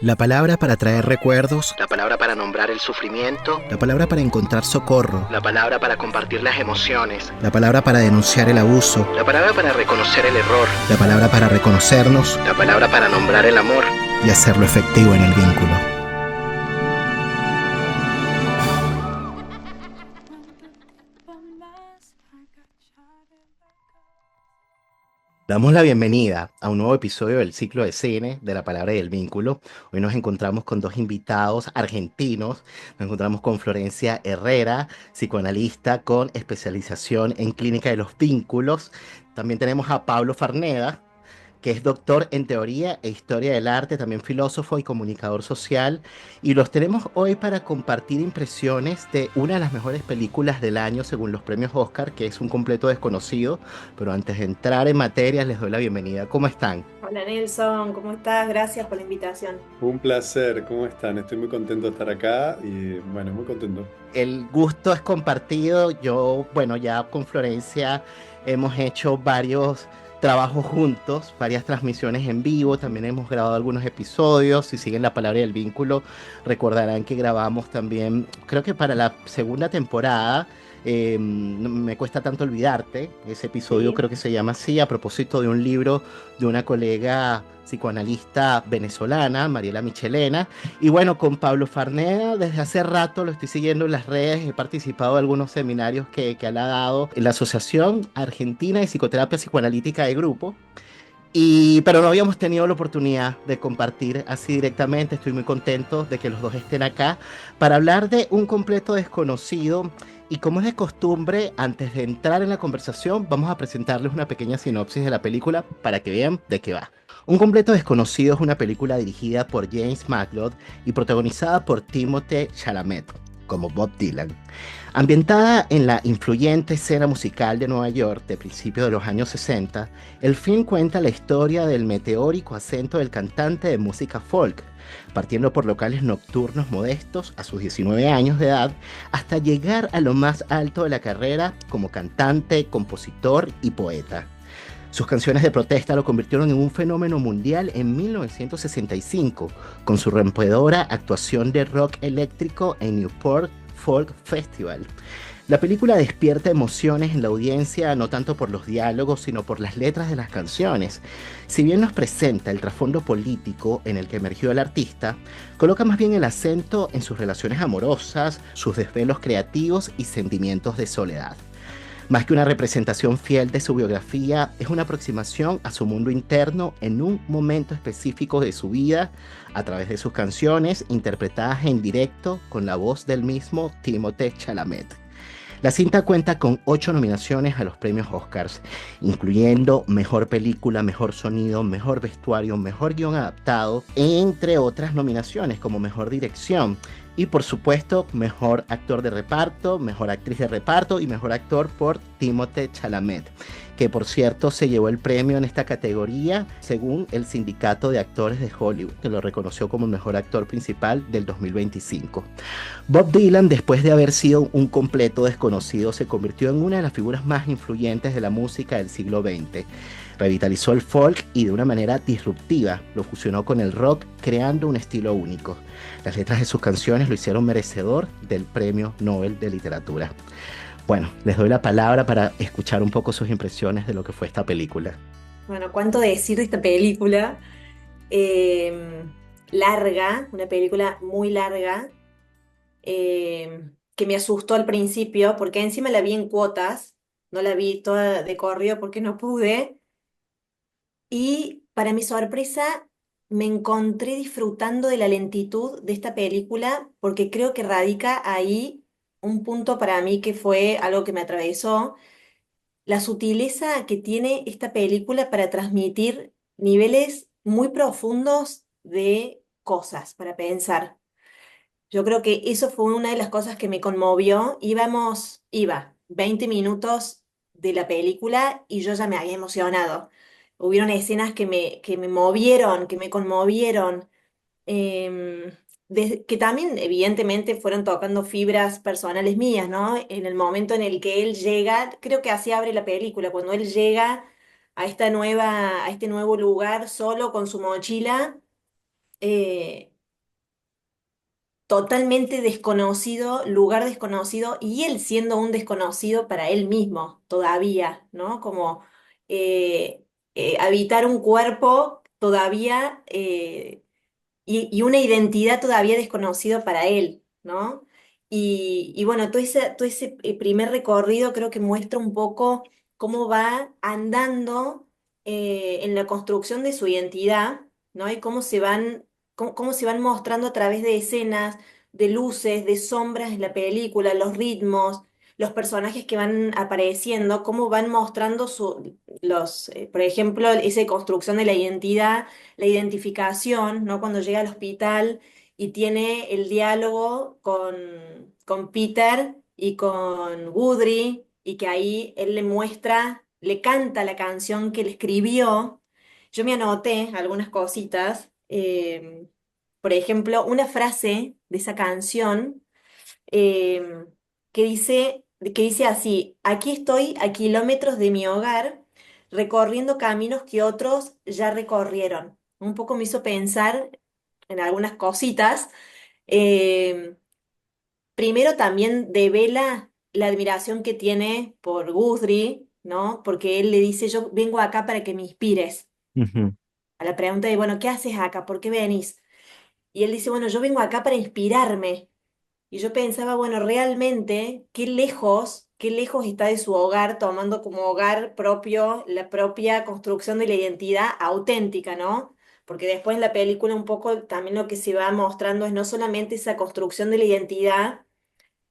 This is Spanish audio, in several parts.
La palabra para traer recuerdos, La palabra para nombrar el sufrimiento. la palabra para encontrar socorro, La palabra para compartir las emociones. la palabra para denunciar el abuso, La palabra para reconocer el error. la palabra para reconocernos La palabra para nombrar el amor. y hacerlo efectivo en el vínculo. Damos la bienvenida a un nuevo episodio del ciclo de cine de la palabra y el vínculo. Hoy nos encontramos con dos invitados argentinos. Nos encontramos con Florencia Herrera, psicoanalista con especialización en clínica de los vínculos. También tenemos a Pablo Farneda, que es doctor en teoría e historia del arte, también filósofo y comunicador social. Y los tenemos hoy para compartir impresiones de una de las mejores películas del año según los premios Oscar, que es Un completo desconocido. Pero antes de entrar en materia, les doy la bienvenida. ¿Cómo están? Hola Nelson, ¿cómo estás? Gracias por la invitación. Un placer, ¿cómo están? Estoy muy contento de estar acá y bueno, muy contento. El gusto es compartido. Yo, bueno, ya con Florencia hemos hecho varios trabajos juntos, varias transmisiones en vivo, también hemos grabado algunos episodios. Si siguen la palabra y el vínculo, recordarán que grabamos también, creo que para la segunda temporada, No me cuesta tanto olvidarte. Ese episodio Sí. creo que se llama así, a propósito de un libro de una colega psicoanalista venezolana, Mariela Michelena. Y bueno, con Pablo Farneda desde hace rato lo estoy siguiendo en las redes, he participado de algunos seminarios que él ha dado en la Asociación Argentina de Psicoterapia Psicoanalítica de Grupo. Pero no habíamos tenido la oportunidad de compartir así directamente. Estoy muy contento de que los dos estén acá para hablar de Un completo desconocido. Y como es de costumbre, antes de entrar en la conversación, vamos a presentarles una pequeña sinopsis de la película para que vean de qué va. Un completo desconocido es una película dirigida por James Mangold y protagonizada por Timothée Chalamet, como Bob Dylan. Ambientada en la influyente escena musical de Nueva York de principios de los años 60, el film cuenta la historia del meteórico ascenso del cantante de música folk, partiendo por locales nocturnos modestos a sus 19 años de edad, hasta llegar a lo más alto de la carrera como cantante, compositor y poeta. Sus canciones de protesta lo convirtieron en un fenómeno mundial en 1965, con su rompedora actuación de rock eléctrico en Newport Folk Festival. La película despierta emociones en la audiencia no tanto por los diálogos, sino por las letras de las canciones. Si bien nos presenta el trasfondo político en el que emergió el artista, coloca más bien el acento en sus relaciones amorosas, sus desvelos creativos y sentimientos de soledad. Más que una representación fiel de su biografía, es una aproximación a su mundo interno en un momento específico de su vida, a través de sus canciones interpretadas en directo con la voz del mismo Timothée Chalamet. La cinta cuenta con 8 nominaciones a los premios Oscars, incluyendo Mejor Película, Mejor Sonido, Mejor Vestuario, Mejor Guión Adaptado, entre otras nominaciones como Mejor Dirección. Y por supuesto, Mejor Actor de Reparto, Mejor Actriz de Reparto y Mejor Actor por Timothée Chalamet, que por cierto se llevó el premio en esta categoría según el Sindicato de Actores de Hollywood, que lo reconoció como el mejor actor principal del 2025. Bob Dylan, después de haber sido un completo desconocido, se convirtió en una de las figuras más influyentes de la música del siglo XX. Revitalizó el folk y de una manera disruptiva lo fusionó con el rock, creando un estilo único. Las letras de sus canciones lo hicieron merecedor del Premio Nobel de Literatura. Bueno, les doy la palabra para escuchar un poco sus impresiones de lo que fue esta película. Bueno, ¿cuánto decir de esta película? Eh, Larga, una película muy larga, que me asustó al principio, porque encima la vi en cuotas, no la vi toda de corrido porque no pude, y para mi sorpresa me encontré disfrutando de la lentitud de esta película, porque creo que radica ahí un punto para mí que fue algo que me atravesó la sutileza que tiene esta película para transmitir niveles muy profundos de cosas para pensar. Yo creo que eso fue una de las cosas que me conmovió. Iba 20 minutos de la película y yo ya me había emocionado. Hubieron escenas que me movieron, que me conmovieron, em, que también evidentemente fueron tocando fibras personales mías, ¿no? En el momento en el que él llega, creo que así abre la película, cuando él llega a este nuevo lugar solo con su mochila, totalmente desconocido, lugar desconocido, y él siendo un desconocido para él mismo todavía, ¿no? Como eh, habitar un cuerpo todavía y una identidad todavía desconocida para él, ¿no? Y bueno, todo ese primer recorrido creo que muestra un poco cómo va andando en la construcción de su identidad, ¿no? Y cómo se van mostrando a través de escenas, de luces, de sombras en la película, los ritmos, los personajes que van apareciendo, cómo van mostrando por ejemplo, esa construcción de la identidad, la identificación, ¿no? Cuando llega al hospital y tiene el diálogo con Peter y con Woodry, y que ahí él le muestra, le canta la canción que él escribió. Yo me anoté algunas cositas. Por ejemplo, una frase de esa canción eh, que dice así: aquí estoy a kilómetros de mi hogar, recorriendo caminos que otros ya recorrieron. Un poco me hizo pensar en algunas cositas. Eh, Primero también devela la admiración que tiene por Guthrie, ¿no? Porque él le dice, yo vengo acá para que me inspires. Ujú. A la pregunta de, bueno, ¿qué haces acá? ¿Por qué venís? Y él dice, bueno, yo vengo acá para inspirarme. Y yo pensaba, bueno, realmente, qué lejos está de su hogar, tomando como hogar propio la propia construcción de la identidad auténtica, ¿no? Porque después en la película un poco también lo que se va mostrando es no solamente esa construcción de la identidad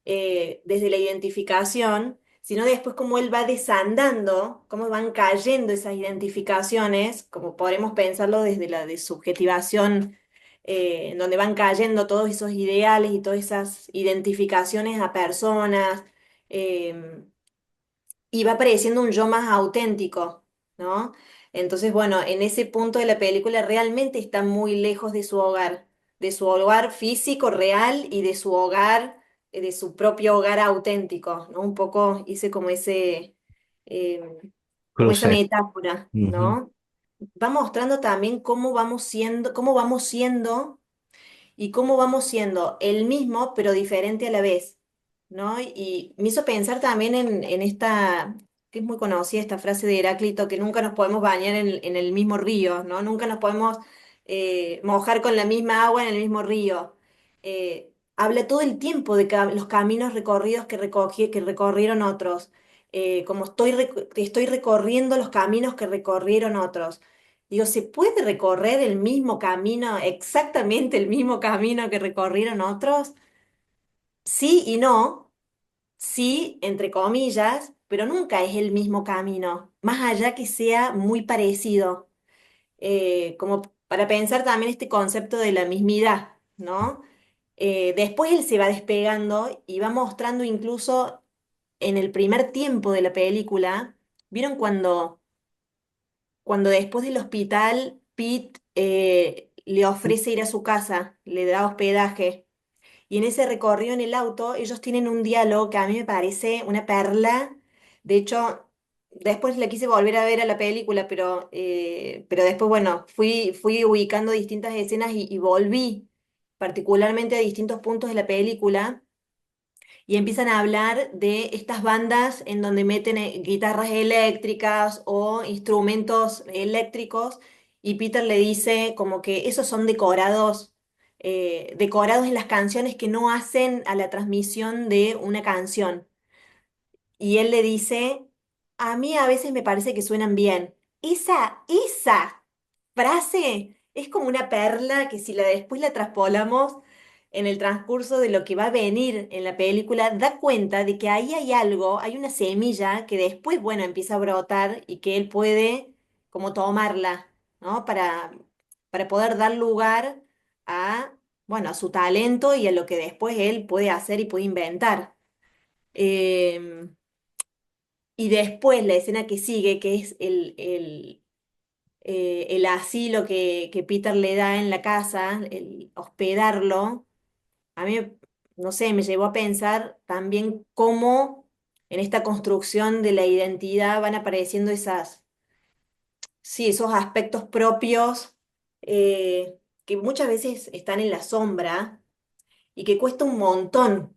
desde la identificación, sino después cómo él va desandando, cómo van cayendo esas identificaciones, como podremos pensarlo desde la desubjetivación, en donde van cayendo todos esos ideales y todas esas identificaciones a personas, eh, y va apareciendo un yo más auténtico, ¿no? Entonces, bueno, en ese punto de la película realmente está muy lejos de su hogar físico real y de su hogar, de su propio hogar auténtico, ¿no? Un poco hice eh, como esa Crucé. metáfora, Ujú. ¿no? Va mostrando también cómo vamos siendo y cómo vamos siendo el mismo, pero diferente a la vez, ¿no? Y me hizo pensar también en esta, que es muy conocida, esta frase de Heráclito, que nunca nos podemos bañar en el mismo río, ¿no? Nunca nos podemos mojar con la misma agua en el mismo río. Habla todo el tiempo de los caminos recorridos que recorrieron otros, como estoy recorriendo los caminos que recorrieron otros. Digo, ¿se puede recorrer el mismo camino, exactamente el mismo camino que recorrieron otros? Sí y no, sí, entre comillas, pero nunca es el mismo camino, más allá que sea muy parecido. Como para pensar también este concepto de la mismidad, ¿no? Después él se va despegando y va mostrando incluso en el primer tiempo de la película, ¿vieron cuando después del hospital Pete le ofrece ir a su casa, le da hospedaje? Y en ese recorrido en el auto, ellos tienen un diálogo que a mí me parece una perla. De hecho, después la quise volver a ver a la película, pero después, bueno, fui ubicando distintas escenas y volví particularmente a distintos puntos de la película, y empiezan a hablar de estas bandas en donde meten guitarras eléctricas o instrumentos eléctricos, y Peter le dice como que esos son decorados en las canciones que no hacen a la transmisión de una canción. Y él le dice, a mí a veces me parece que suenan bien. Esa frase es como una perla que si después la traspolamos en el transcurso de lo que va a venir en la película, da cuenta de que ahí hay algo, hay una semilla que después, bueno, empieza a brotar y que él puede como tomarla, ¿no? Para poder dar lugar a, bueno, a su talento y a lo que después él puede hacer y puede inventar. Em, y después la escena que sigue, que es el asilo que Peter le da en la casa, el hospedarlo, a mí, no sé, me llevó a pensar también cómo en esta construcción de la identidad van apareciendo sí, esos aspectos propios que muchas veces están en la sombra y que cuesta un montón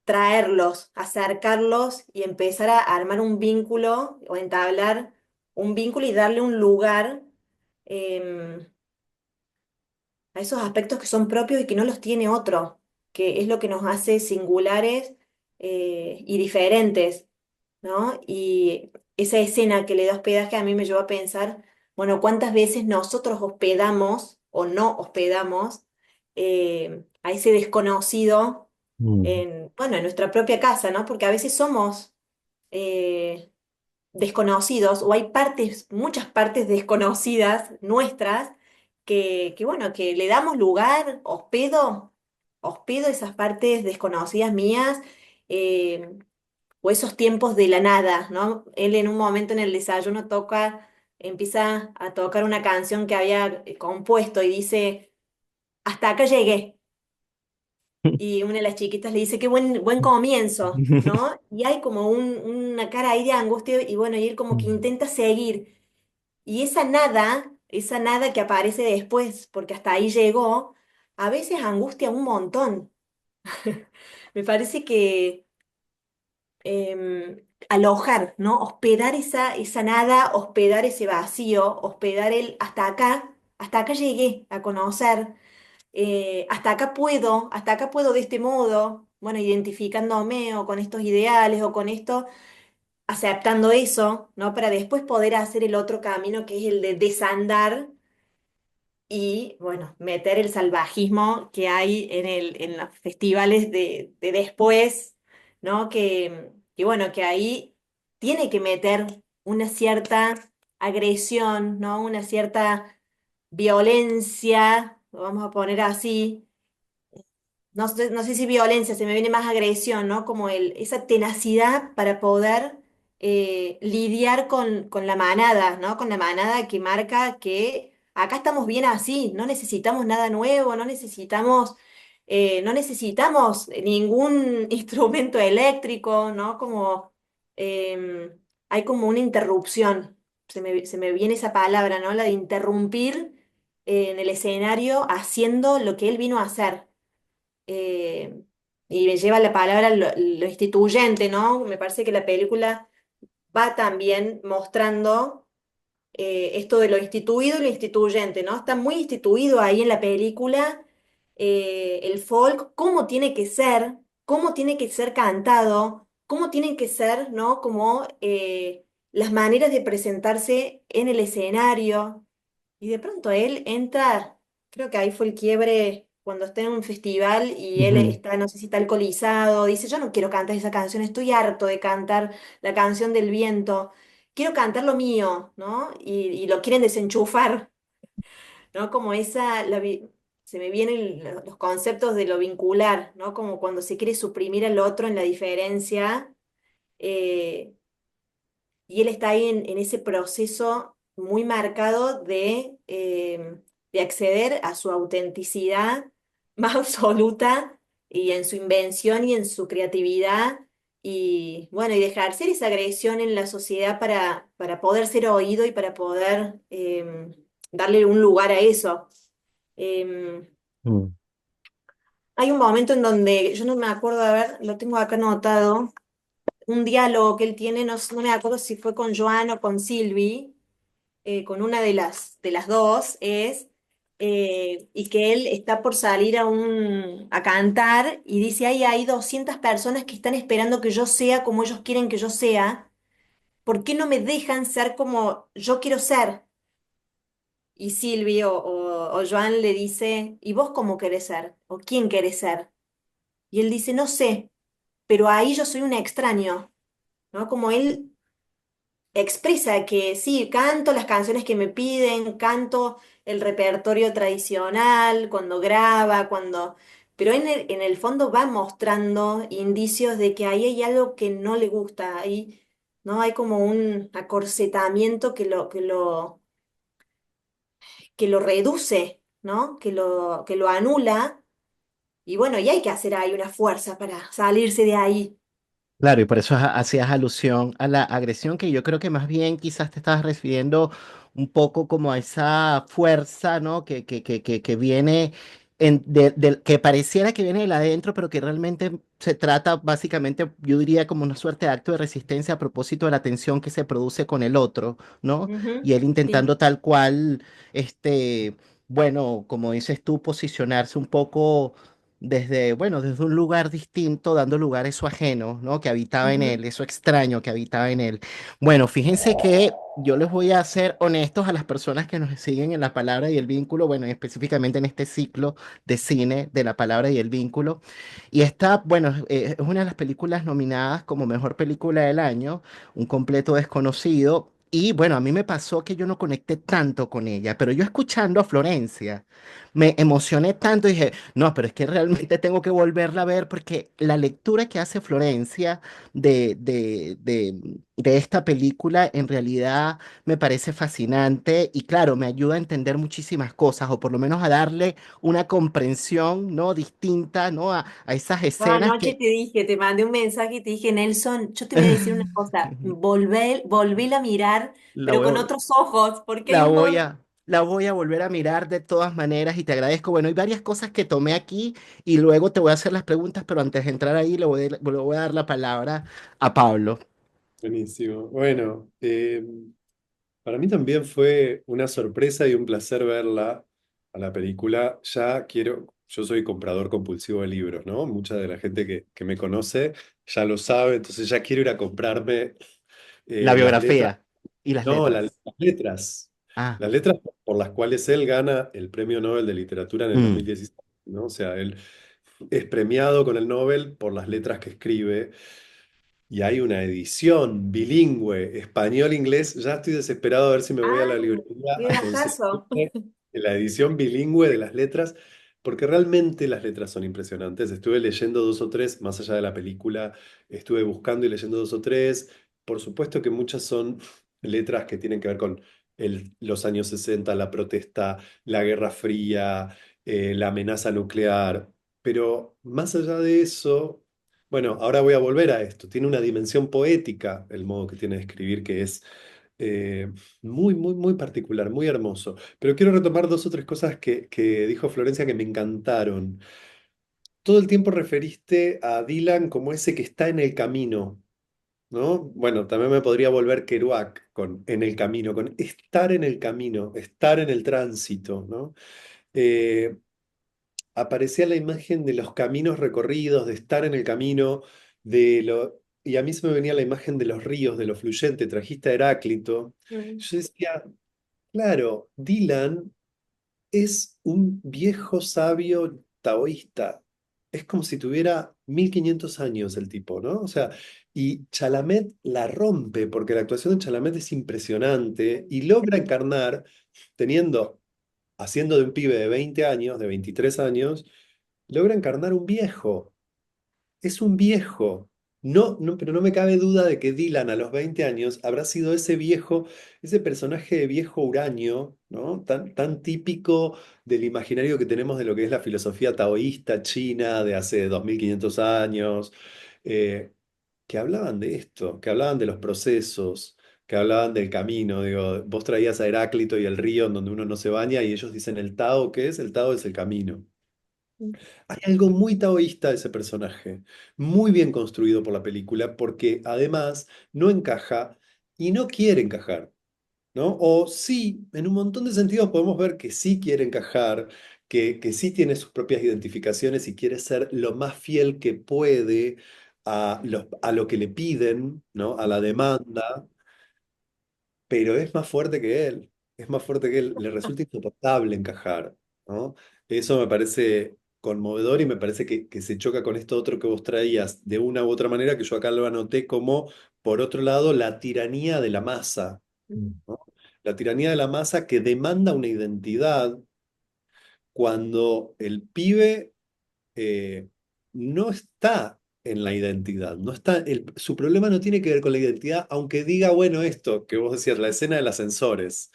traerlos, acercarlos y empezar a armar un vínculo o entablar un vínculo y darle un lugar em, a esos aspectos que son propios y que no los tiene otro, que es lo que nos hace singulares y diferentes, ¿no? Y esa escena que le da hospedaje a mí me llevó a pensar, bueno, ¿cuántas veces nosotros hospedamos o no hospedamos a ese desconocido Mm. en, bueno, en nuestra propia casa, ¿no? Porque a veces somos eh, desconocidos o hay partes, muchas partes desconocidas nuestras bueno, que le damos lugar, hospedo esas partes desconocidas mías eh, o esos tiempos de la nada, ¿no? Él en un momento en el desayuno empieza a tocar una canción que había compuesto y dice, hasta acá llegué. Y una de las chiquitas le dice, qué buen comienzo, ¿no? Y hay como una cara ahí de angustia y bueno, y él como que intenta seguir. Y esa nada que aparece después, porque hasta ahí llegó, a veces angustia un montón. Me parece que alojar, ¿no? Hospedar esa nada, hospedar ese vacío, hospedar el hasta acá llegué a conocer, hasta acá puedo de este modo, bueno, identificándome o con estos ideales o con esto, aceptando eso, ¿no? Para después poder hacer el otro camino que es el de desandar y, bueno, meter el salvajismo que hay en los festivales de después, ¿no? Bueno, que ahí tiene que meter una cierta agresión, ¿no? Una cierta violencia, lo vamos a poner así, no sé si violencia, se me viene más agresión, ¿no? Como esa tenacidad para poder lidiar con la manada, ¿no? Con la manada que marca que acá estamos bien así, no necesitamos nada nuevo, no necesitamos ningún instrumento eléctrico, ¿no? Como hay como una interrupción, se me viene esa palabra, ¿no? La de interrumpir en el escenario haciendo lo que él vino a hacer eh, y me lleva la palabra lo instituyente, ¿no? Me parece que la película va también mostrando esto de lo instituido y lo instituyente, ¿no? Está muy instituido ahí en la película el folk, cómo tiene que ser cantado, cómo tienen que ser, ¿no? Como las maneras de presentarse en el escenario. Y de pronto él entra, creo que ahí fue el quiebre cuando está en un festival y él Ujú. está, no sé si está alcoholizado, dice, yo no quiero cantar esa canción, estoy harto de cantar la canción del viento, quiero cantar lo mío, ¿no? Y lo quieren desenchufar, ¿no? Como se me vienen los conceptos de lo vincular, ¿no? Como cuando se quiere suprimir al otro en la diferencia. eh, y él está ahí en ese proceso muy marcado de acceder a su autenticidad más absoluta y en su invención y en su creatividad y bueno, y de ejercer esa agresión en la sociedad para poder ser oído y para poder darle un lugar a eso. Em, Mm. Hay un momento en donde, yo no me acuerdo, a ver, lo tengo acá anotado, un diálogo que él tiene, no me acuerdo si fue con Joan o con Sylvie, con una de las dos, y que él está por salir a cantar y dice, ahí hay 200 personas que están esperando que yo sea como ellos quieren que yo sea, ¿por qué no me dejan ser como yo quiero ser? Y Sylvie o Joan le dice, ¿y vos cómo querés ser? ¿O quién querés ser? Y él dice, no sé, pero ahí yo soy un extraño, ¿no? Como él expresa que sí, canto las canciones que me piden, canto el repertorio tradicional, cuando graba, Pero en el fondo va mostrando indicios de que ahí hay algo que no le gusta, ahí, ¿no? Hay como un acorsetamiento que lo reduce, ¿no? Que lo anula, y bueno, y hay que hacer ahí una fuerza para salirse de ahí. Claro, y por eso hacías alusión a la agresión que yo creo que más bien quizás te estabas refiriendo un poco como a esa fuerza, ¿no? Que viene que pareciera que viene de adentro, pero que realmente se trata básicamente, yo diría, como una suerte de acto de resistencia a propósito de la tensión que se produce con el otro, ¿no? Y Ujú, él sí. intentando tal cual, este, bueno, como dices tú, posicionarse un poco desde, bueno, desde un lugar distinto, dando lugar a eso ajeno, ¿no? Que habitaba en Ujú. él, eso extraño que habitaba en él. Bueno, fíjense que yo les voy a ser honestos a las personas que nos siguen en la palabra y el vínculo, bueno, específicamente en este ciclo de cine de la palabra y el vínculo. Y esta, bueno, es una de las películas nominadas como mejor película del año, Un completo desconocido. Y bueno, a mí me pasó que yo no conecté tanto con ella, pero yo escuchando a Florencia me emocioné tanto y dije, no, pero es que realmente tengo que volverla a ver porque la lectura que hace Florencia de esta película en realidad me parece fascinante y claro, me ayuda a entender muchísimas cosas o por lo menos a darle una comprensión, ¿no? Distinta, ¿no? A esas Yo escenas anoche que... te dije, te mandé un mensaje y te dije, Nelson, yo te voy a decir una cosa, volvéla a mirar, La pero con voy, otros ojos, porque hay un montón. la voy a volver a mirar de todas maneras y te agradezco. Bueno, hay varias cosas que tomé aquí y luego te voy a hacer las preguntas, pero antes de entrar ahí le voy a dar la palabra a Pablo. Buenísimo. Bueno, para mí también fue una sorpresa y un placer verla a la película. Yo soy comprador compulsivo de libros, ¿no? Mucha de la gente que me conoce ya lo sabe, entonces ya quiero ir a comprarme La las letras, biografía y las no, letras. Ah, las letras por las cuales él gana el Premio Nobel de Literatura en el mm, 2016, ¿no? O sea, él es premiado con el Nobel por las letras que escribe. Y hay una edición bilingüe, español-inglés. Ya estoy desesperado a ver si me voy a Ah, la librería qué a bajazo. conseguir la edición bilingüe de las letras, porque realmente las letras son impresionantes. Estuve leyendo dos o tres, más allá de la película, estuve buscando y leyendo dos o tres. Por supuesto que muchas son letras que tienen que ver con los años 60, la protesta, la Guerra Fría, la amenaza nuclear. Pero más allá de eso, bueno, ahora voy a volver a esto. Tiene una dimensión poética el modo que tiene de escribir que es muy, muy, muy particular, muy hermoso. Pero quiero retomar dos o tres cosas que dijo Florencia que me encantaron. Todo el tiempo referiste a Dylan como ese que está en el camino, ¿no? Bueno, también me podría volver Kerouac con en el camino, con estar en el camino, estar en el tránsito, ¿no? Eh, Aparecía la imagen de los caminos recorridos, de estar en el camino, y a mí se me venía la imagen de los ríos, de lo fluyente, trajiste a Heráclito. Mm. Yo decía, claro, Dylan es un viejo sabio taoísta. Es como si tuviera 1500 años el tipo, ¿no? O sea, y Chalamet la rompe, porque la actuación de Chalamet es impresionante y logra encarnar, teniendo, haciendo de un pibe de 20 años, de 23 años, logra encarnar un viejo. Es un viejo. No, no, pero no me cabe duda de que Dylan a los 20 años habrá sido ese viejo, ese personaje de viejo huraño, ¿no? Tan típico del imaginario que tenemos de lo que es la filosofía taoísta china de hace 2500 años, eh, que hablaban de esto, que hablaban de los procesos, que hablaban del camino. Digo, vos traías a Heráclito y el río en donde uno no se baña y ellos dicen el Tao, ¿qué es? El Tao es el camino. Hay algo muy taoísta de ese personaje, muy bien construido por la película, porque además no encaja y no quiere encajar, ¿no? O sí, en un montón de sentidos podemos ver que sí quiere encajar, que sí tiene sus propias identificaciones y quiere ser lo más fiel que puede a lo que le piden, ¿no? A la demanda, pero es más fuerte que él, es más fuerte que él, le resulta insoportable encajar, ¿no? Eso me parece conmovedor y me parece que se choca con esto otro que vos traías de una u otra manera, que yo acá lo anoté como, por otro lado, la tiranía de la masa, Mm. ¿no? La tiranía de la masa que demanda una identidad cuando el pibe eh, no está en la identidad, no está, su problema no tiene que ver con la identidad, aunque diga, bueno, esto que vos decías, la escena del ascensores,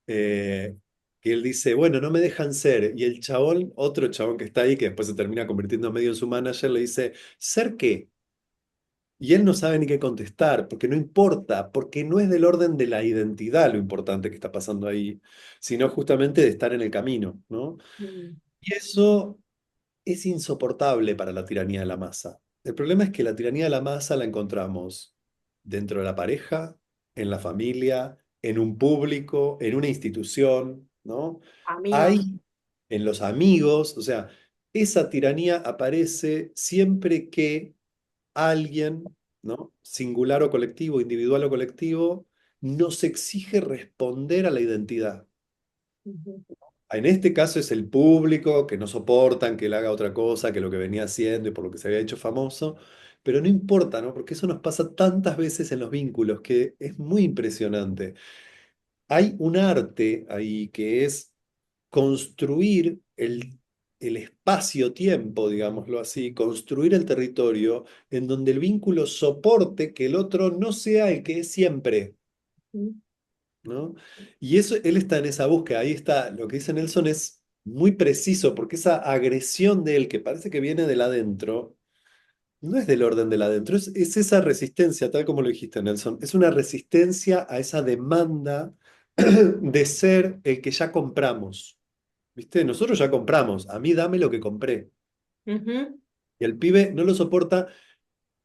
eh, que él dice, bueno, no me dejan ser, y el chabón, otro chabón que está ahí, que después se termina convirtiendo medio en su manager, le dice, ¿ser qué? Y él no sabe ni qué contestar, porque no importa, porque no es del orden de la identidad lo importante que está pasando ahí, sino justamente de estar en el camino, ¿no? Mm. Y eso es insoportable para la tiranía de la masa. El problema es que la tiranía de la masa la encontramos dentro de la pareja, en la familia, en un público, en una institución, ¿no? Amigos. Hay en los amigos, o sea, esa tiranía aparece siempre que alguien, ¿no? Singular o colectivo, individual o colectivo, nos exige responder a la identidad. Ujú, En este caso es el público que no soportan que él haga otra cosa que lo que venía haciendo y por lo que se había hecho famoso, pero no importa, ¿no? Porque eso nos pasa tantas veces en los vínculos que es muy impresionante. Hay un arte ahí que es construir el espacio-tiempo, digámoslo así, construir el territorio en donde el vínculo soporte que el otro no sea el que es siempre. ujú, ¿No? Y eso, él está en esa búsqueda, ahí está, lo que dice Nelson es muy preciso, porque esa agresión de él, que parece que viene del adentro, no es del orden del adentro, es esa resistencia, tal como lo dijiste, Nelson, es una resistencia a esa demanda de ser el que ya compramos, ¿viste? Nosotros ya compramos, a mí dame lo que compré, ujú, y el pibe no lo soporta,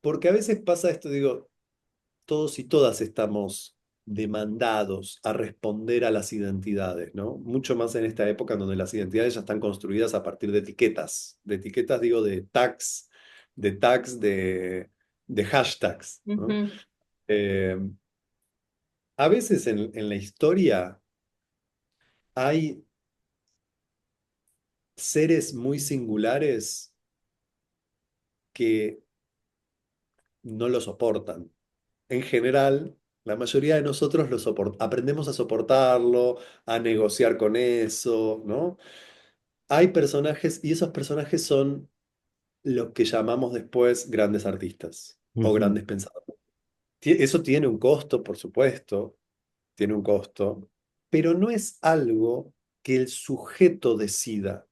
porque a veces pasa esto, digo, todos y todas estamos demandados a responder a las identidades, ¿no? Mucho más en esta época en donde las identidades ya están construidas a partir de etiquetas digo de hashtags, ¿no? ujú. Eh, a veces en la historia hay seres muy singulares que no lo soportan. En general, la mayoría de nosotros aprendemos a soportarlo, a negociar con eso, ¿no? Hay personajes, y esos personajes son lo que llamamos después grandes artistas o Ujú. grandes pensadores. Eso tiene un costo, por supuesto, tiene un costo, pero no es algo que el sujeto decida.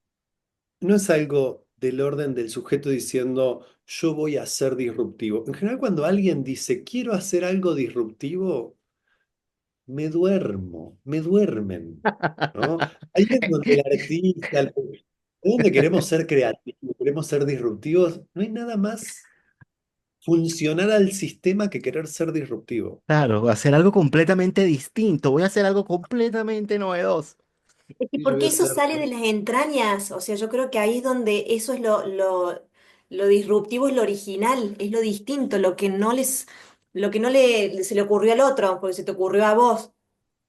No es algo del orden del sujeto diciendo, yo voy a ser disruptivo. En general, cuando alguien dice, quiero hacer algo disruptivo, me duermo, me duermen, ¿no? Ahí es donde el artista, ahí donde queremos ser creativos, queremos ser disruptivos, no hay nada más funcional al sistema que querer ser disruptivo. Claro, hacer algo completamente distinto. Voy a hacer algo completamente novedoso. Es que Y yo voy porque a eso hacer, sale de las entrañas, o sea, yo creo que ahí es donde eso es lo disruptivo, es lo original, es lo distinto, lo que no se le ocurrió al otro, porque se te ocurrió a vos.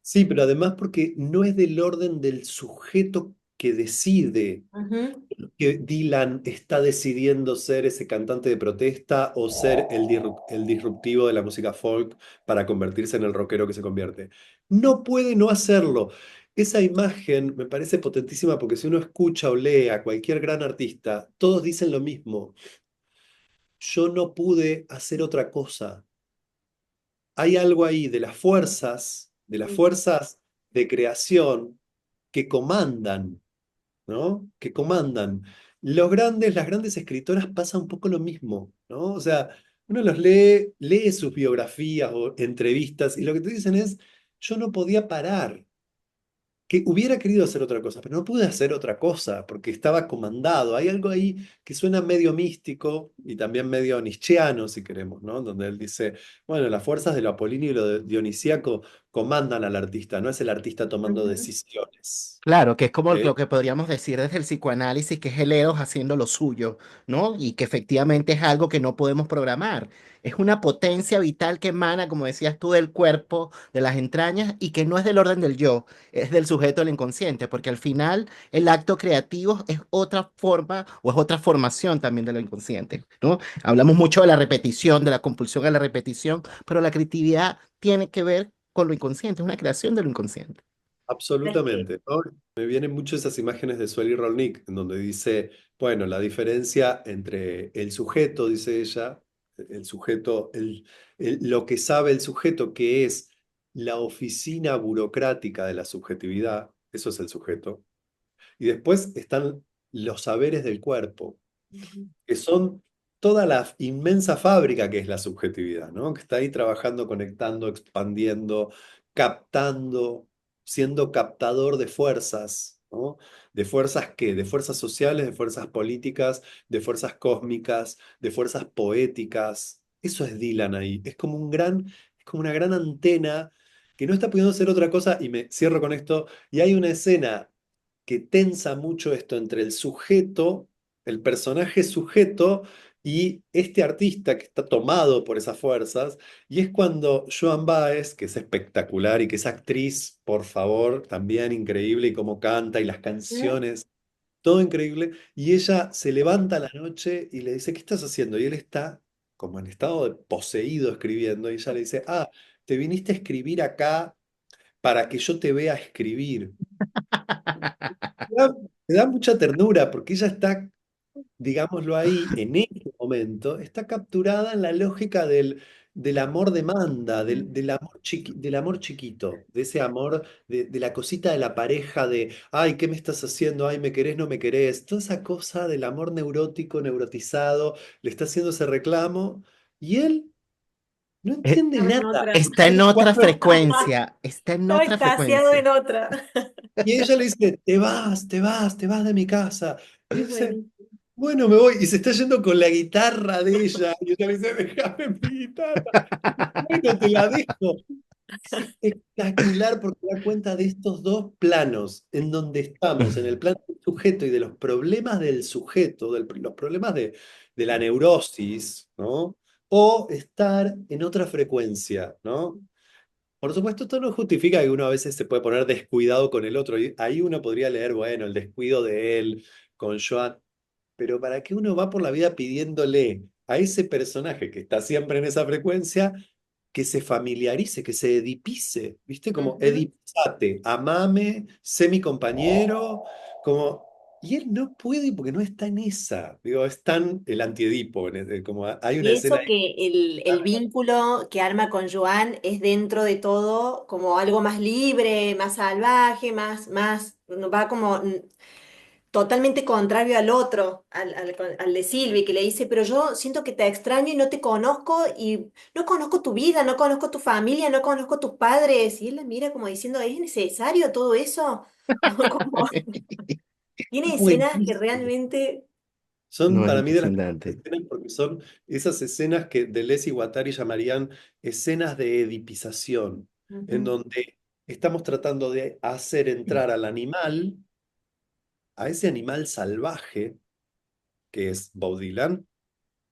sí, pero además porque no es del orden del sujeto que decide Ujú, que Dylan está decidiendo ser ese cantante de protesta o ser el disruptivo de la música folk para convertirse en el rockero que se convierte. No puede no hacerlo. Esa imagen me parece potentísima porque si uno escucha o lee a cualquier gran artista, todos dicen lo mismo. Yo no pude hacer otra cosa. Hay algo ahí de las ujú, fuerzas de creación que comandan, ¿no? Que comandan. Las grandes escritoras pasa un poco lo mismo, ¿no? O sea, uno los lee sus biografías o entrevistas y lo que te dicen es, yo no podía parar, que hubiera querido hacer otra cosa, pero no pude hacer otra cosa porque estaba comandado. Hay algo ahí que suena medio místico y también medio nietzscheano, si queremos, ¿no? Donde él dice, bueno, las fuerzas de lo apolíneo y lo dionisíaco comandan al artista, no es el artista tomando ujú, decisiones. Claro, que es como ¿Ok? lo que podríamos decir desde el psicoanálisis, que es el Eros haciendo lo suyo, ¿no? Y que efectivamente es algo que no podemos programar. Es una potencia vital que emana, como decías tú, del cuerpo, de las entrañas, y que no es del orden del yo, es del sujeto del inconsciente, porque al final el acto creativo es otra forma o es otra formación también de lo inconsciente, ¿no? Hablamos mucho de la repetición, de la compulsión a la repetición, pero la creatividad tiene que ver con lo inconsciente, es una creación de lo inconsciente. es que, Absolutamente, ¿no? Me vienen mucho esas imágenes de Sueli Rolnik, en donde dice, bueno, la diferencia entre el sujeto, dice ella, el sujeto, lo que sabe el sujeto, que es la oficina burocrática de la subjetividad, eso es el sujeto, y después están los saberes del cuerpo, ujú, que son toda la inmensa fábrica que es la subjetividad, ¿no? Que está ahí trabajando, conectando, expandiendo, captando, siendo captador de fuerzas, ¿no? ¿De fuerzas qué? De fuerzas sociales, de fuerzas políticas, de fuerzas cósmicas, de fuerzas poéticas. Eso es Dylan ahí. Es como una gran antena que no está pudiendo hacer otra cosa, y me cierro con esto, y hay una escena que tensa mucho esto entre el sujeto, el personaje sujeto, y este artista que está tomado por esas fuerzas, y es cuando Joan Baez, que es espectacular y que es actriz, por favor, también increíble, y cómo canta y las ¿Mm? canciones, todo increíble, y ella se levanta a la noche y le dice, ¿qué estás haciendo? Y él está como en estado de poseído escribiendo, y ella le dice, ah, te viniste a escribir acá para que yo te vea escribir. Me da mucha ternura porque ella está, digámoslo ahí, en este momento, está capturada en la lógica del amor demanda, del amor chiquito, de ese amor, de la cosita de la pareja, de, ay, ¿qué me estás haciendo? Ay, ¿me querés, no me querés? Toda esa cosa del amor neurótico, neurotizado, le está haciendo ese reclamo y él no Eh, entiende Estaba en nada. otra. Está en otra Cuando frecuencia, está en Estaba otra extasiado frecuencia. en otra. Y ella le dice, te vas, te vas, te vas de mi casa. Y él Es dice, buenísimo. bueno, me voy. Y se está yendo con la guitarra de ella. Y ella le dice, déjame mi guitarra. Bueno, te la dejo. Es espectacular porque da cuenta de estos dos planos en donde estamos, en el plano del sujeto y de los problemas del sujeto, los problemas de la neurosis, ¿no? O estar en otra frecuencia, ¿no? Por supuesto, esto no justifica que uno a veces se puede poner descuidado con el otro. Y ahí uno podría leer, bueno, el descuido de él con Joan. Pero ¿para qué uno va por la vida pidiéndole a ese personaje que está siempre en esa frecuencia que se familiarice, que se edipice? ¿Viste? Como Ujú. edipate, amame, sé mi compañero, como... Y él no puede porque no está en esa. Digo, es tan el antiedipo, como hay una Y escena eso ahí. que el vínculo que arma con Joan es dentro de todo como algo más libre, más salvaje, va como totalmente contrario al otro, al de Silvi, que le dice, pero yo siento que te extraño y no te conozco y no conozco tu vida, no conozco tu familia, no conozco tus padres. Y él la mira como diciendo, ¿es necesario todo eso? Como, tiene escenas que Buenísimo. realmente... Son No, es para mí de las impresionante. mejores escenas porque son esas escenas que Deleuze y Guattari llamarían escenas de edipización, en Ujú. donde estamos tratando de hacer entrar al animal, a ese animal salvaje que es Bob Dylan,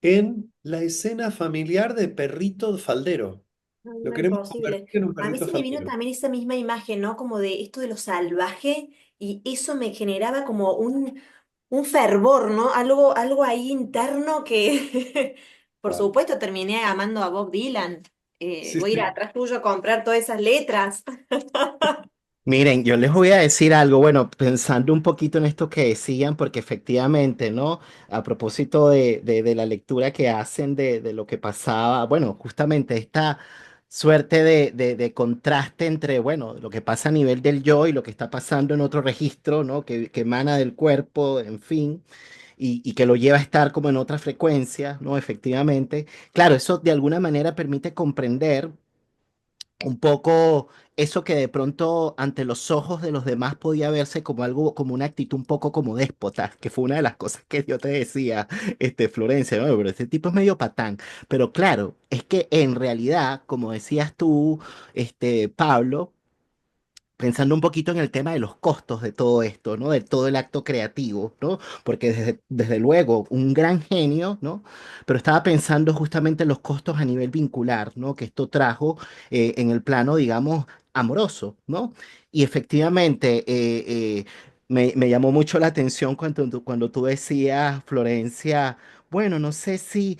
en la escena familiar de perrito faldero. No, Lo no, queremos imposible. convertir en un A mí perrito se me vino faldero. también esa misma imagen, ¿no? Como de esto de lo salvaje y eso me generaba como un fervor, ¿no? Algo ahí interno que, por Tal. supuesto, terminé amando a Bob Dylan. Sí, Voy a ir sí. atrás tuyo a comprar todas esas letras. Miren, yo les voy a decir algo, bueno, pensando un poquito en esto que decían, porque efectivamente, ¿no? A propósito de la lectura que hacen de lo que pasaba, bueno, justamente esta suerte de contraste entre, bueno, lo que pasa a nivel del yo y lo que está pasando en otro registro, ¿no? Que emana del cuerpo, en fin, y que lo lleva a estar como en otra frecuencia, ¿no? Efectivamente. Claro, eso de alguna manera permite comprender un poco eso que de pronto ante los ojos de los demás podía verse como algo, como una actitud un poco como déspota, que fue una de las cosas que yo te decía, Florencia, ¿no? Pero este tipo es medio patán. Pero claro, es que en realidad, como decías tú, Pablo, pensando un poquito en el tema de los costos de todo esto, ¿no? De todo el acto creativo, ¿no? Porque desde luego, un gran genio, ¿no? Pero estaba pensando justamente en los costos a nivel vincular, ¿no? Que esto trajo en el plano, digamos, amoroso, ¿no? Y efectivamente, me llamó mucho la atención cuando tú decías, Florencia, bueno, no sé si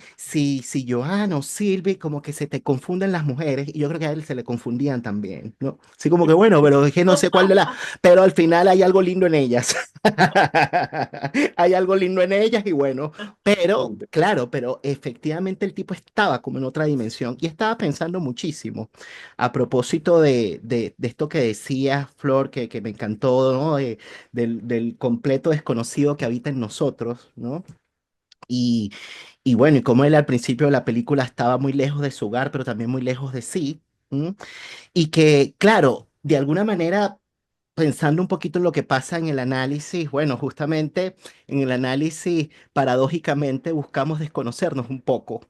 Johanna o Silvi, como que se te confunden las mujeres, y yo creo que a él se le confundían también, ¿no? Así como que, bueno, pero es que no sé cuál de las, pero al final hay algo lindo en ellas. Hay algo lindo en ellas y bueno, pero claro, pero efectivamente el tipo estaba como en otra dimensión y estaba pensando muchísimo a propósito de esto que decía Flor, que me encantó, ¿no? Del completo desconocido que habita en nosotros, ¿no? Y, y bueno, y como él al principio de la película estaba muy lejos de su hogar, pero también muy lejos de sí, ¿m? Y que, claro, de alguna manera pensando un poquito en lo que pasa en el análisis, bueno, justamente en el análisis, paradójicamente, buscamos desconocernos un poco,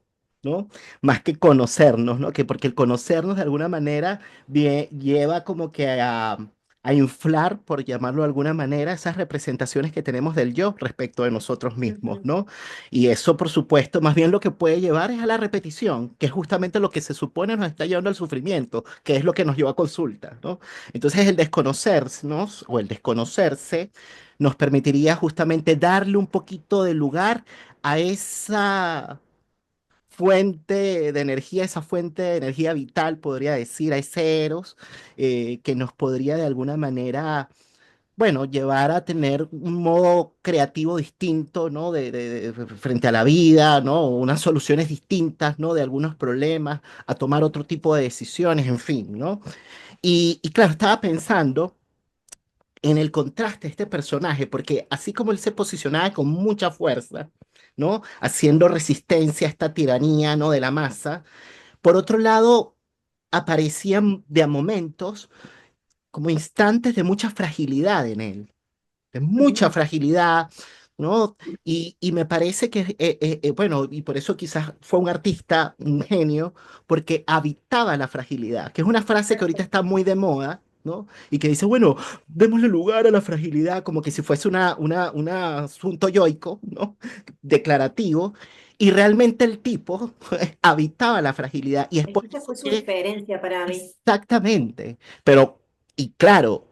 ¿no? Más que conocernos, ¿no? Que porque el conocernos de alguna manera lleva como que a inflar, por llamarlo de alguna manera, esas representaciones que tenemos del yo respecto de nosotros mismos, Ujú, ¿no? Y eso, por supuesto, más bien lo que puede llevar es a la repetición, que es justamente lo que se supone nos está llevando al sufrimiento, que es lo que nos lleva a consulta, ¿no? Entonces el desconocernos o el desconocerse nos permitiría justamente darle un poquito de lugar a esa fuente de energía, esa fuente de energía vital, podría decir, a ese eros, que nos podría de alguna manera, bueno, llevar a tener un modo creativo distinto, ¿no? Frente a la vida, ¿no? Unas soluciones distintas, ¿no? De algunos problemas, a tomar otro tipo de decisiones, en fin, ¿no? Y claro, estaba pensando en el contraste de este personaje, porque así como él se posicionaba con mucha fuerza, ¿no? Haciendo resistencia a esta tiranía, ¿no? De la masa, por otro lado, aparecían de a momentos como instantes de mucha fragilidad en él, de mucha ujú. fragilidad, ¿no? Y me parece que, bueno, y por eso quizás fue un artista, un genio, porque habitaba la fragilidad, que es una frase que ahorita está muy de moda, ¿no? Y que dice, bueno, démosle lugar a la fragilidad, como que si fuese un asunto yoico, ¿no? Declarativo. Y realmente el tipo habitaba la fragilidad. Y es Es por que esa eso fue su que diferencia para mí. exactamente. Pero, y claro,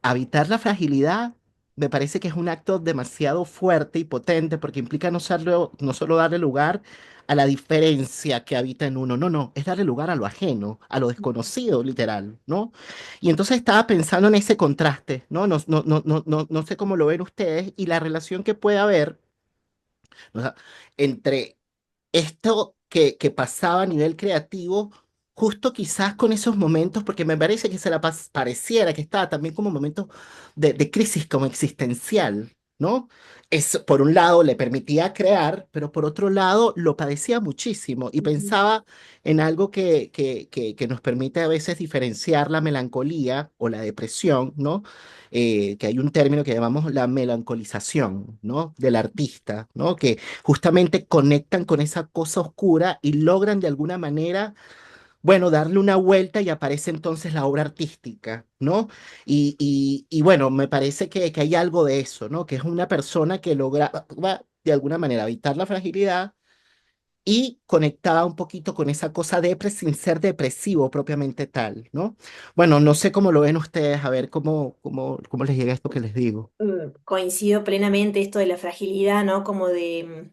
habitar la fragilidad me parece que es un acto demasiado fuerte y potente porque implica no solo darle lugar a la diferencia que habita en uno, no, no, es darle lugar a lo ajeno, a lo desconocido, literal, ¿no? Y entonces estaba pensando en ese contraste, ¿no? No sé cómo lo ven ustedes y la relación que puede haber, o sea, entre esto que pasaba a nivel creativo, justo quizás con esos momentos, porque me parece que pareciera que estaba también como momentos de crisis como existencial, ¿no? Es, por un lado le permitía crear, pero por otro lado lo padecía muchísimo y Ujú. pensaba en algo que nos permite a veces diferenciar la melancolía o la depresión, ¿no? Que hay un término que llamamos la melancolización, ¿no? Del artista, ¿no? Que justamente conectan con esa cosa oscura y logran de alguna manera, bueno, darle una vuelta y aparece entonces la obra artística, ¿no? Y bueno, me parece que hay algo de eso, ¿no? Que es una persona que logra de alguna manera evitar la fragilidad y conectada un poquito con esa cosa depre sin ser depresivo propiamente tal, ¿no? Bueno, no sé cómo lo ven ustedes, a ver cómo les llega esto que les digo. Coincido plenamente esto de la fragilidad, ¿no? Como de...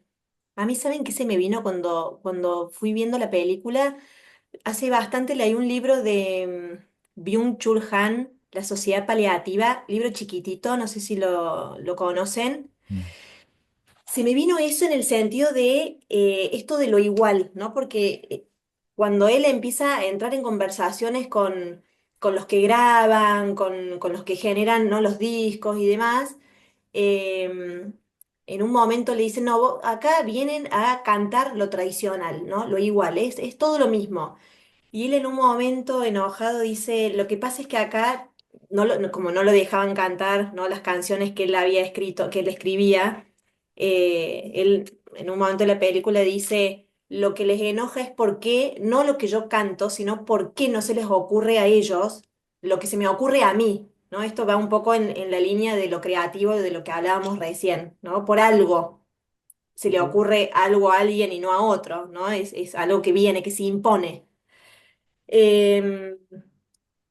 A mí, ¿saben qué se me vino cuando fui viendo la película? Hace bastante leí un libro de Byung-Chul Han, La Sociedad Paliativa, libro chiquitito, no sé si lo conocen. Se me vino eso en el sentido de esto de lo igual, ¿no? Porque cuando él empieza a entrar en conversaciones con los que graban, con los que generan, ¿no? Los discos y demás, em, en un momento le dicen, no, acá vienen a cantar lo tradicional, ¿no? Lo igual, es todo lo mismo. Y él en un momento enojado dice, lo que pasa es que acá, como no lo dejaban cantar, ¿no? Las canciones que él había escrito, que él escribía, él en un momento de la película dice, lo que les enoja es por qué, no lo que yo canto, sino por qué no se les ocurre a ellos lo que se me ocurre a mí, ¿no? Esto va un poco en la línea de lo creativo, de lo que hablábamos recién, ¿no? Por algo se le Ujú, ocurre algo a alguien y no a otro, ¿no? Es algo que viene, que se impone. Em,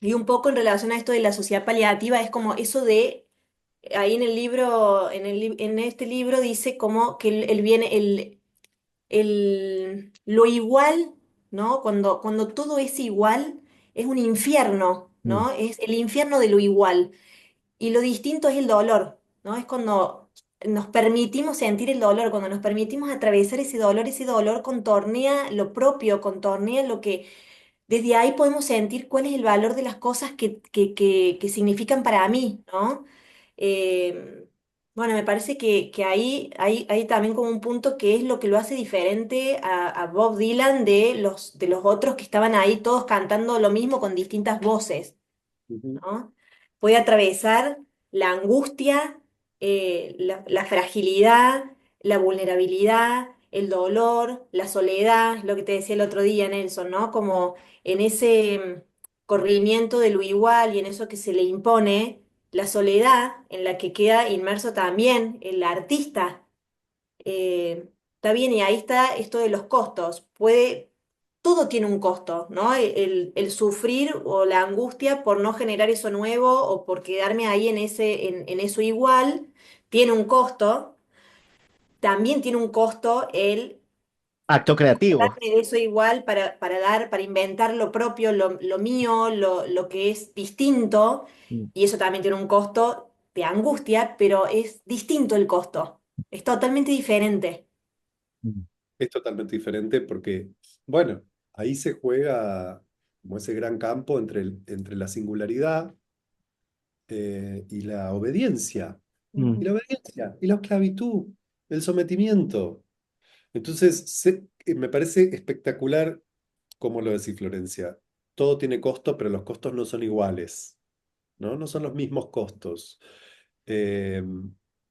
y un poco en relación a esto de la sociedad paliativa, es como eso de, ahí en el libro, en este libro dice como que el bien, lo igual, ¿no? Cuando todo es igual, es un infierno, Mm, ¿no? Es el infierno de lo igual. Y lo distinto es el dolor, ¿no? Es cuando nos permitimos sentir el dolor, cuando nos permitimos atravesar ese dolor contornea lo propio, contornea lo que desde ahí podemos sentir cuál es el valor de las cosas que significan para mí, ¿no? Eh, bueno, me parece que ahí hay también como un punto que es lo que lo hace diferente a Bob Dylan de los otros que estaban ahí todos cantando lo mismo con distintas voces, ujú. ¿no? puede atravesar la angustia, la fragilidad, la vulnerabilidad, el dolor, la soledad, lo que te decía el otro día, Nelson, ¿no? Como en ese corrimiento de lo igual y en eso que se le impone, la soledad en la que queda inmerso también el artista. Está bien, y ahí está esto de los costos. Todo tiene un costo, ¿no? El sufrir o la angustia por no generar eso nuevo o por quedarme ahí en eso igual, tiene un costo. También tiene un costo el Acto creativo. darme de eso igual para inventar lo propio, lo mío, lo que es distinto. Mm, Y eso también tiene un costo de angustia, pero es distinto el costo. Es totalmente diferente. mm, Es totalmente diferente porque, bueno, ahí se juega como ese gran campo entre la singularidad y la obediencia. Y Ujú. la obediencia, y la esclavitud, el sometimiento. Entonces, me parece espectacular cómo lo decís, Florencia. Todo tiene costo, pero los costos no son iguales, ¿no? No son los mismos costos. Eh,